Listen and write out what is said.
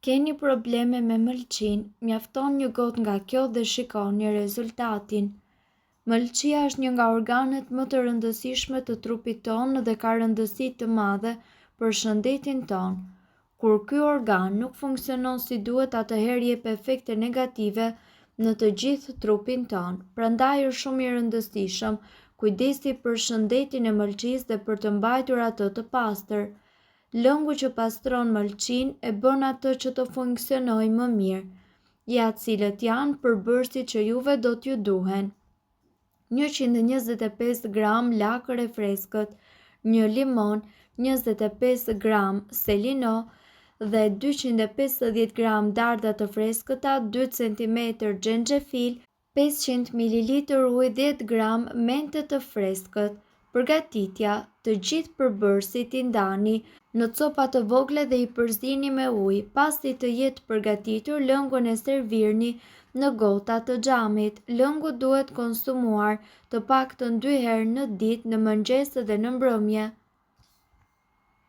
Keni probleme me mëlçin, mjafton një gotë nga kjo dhe shikoni rezultatin. Mëlçia është një nga organet më të rëndësishme të trupit tonë dhe ka rëndësi të madhe për shëndetin tonë. Kur ky organ nuk funksionon si duhet, atëherë jep efekte negative në të gjithë trupin tonë. Prandaj është shumë i rëndësishëm kujdesi për shëndetin e mëlçisë dhe për të mbajtur atë të pastër. Lëngu që pastron mëlçinë e bën atë që të funksionojë më mirë, ja cilët janë përbërësit që juve do t'ju duhen. 125 gram lakër e freskët, 1 limon, 25 gram selino dhe 250 gram dardha të freskëta, 2 cm xhenxhefil, 500 ml ujë, 10 gram mente të freskët. Përgatitja: të gjithë përbërësit i ndani në copa të vogla dhe i përzini me ujë. Pasi të jetë përgatitur, lëngun e servirni në gota të xhamit. Lëngu duhet konsumuar të paktën 2 herë në ditë, në mëngjes dhe në mbrëmje.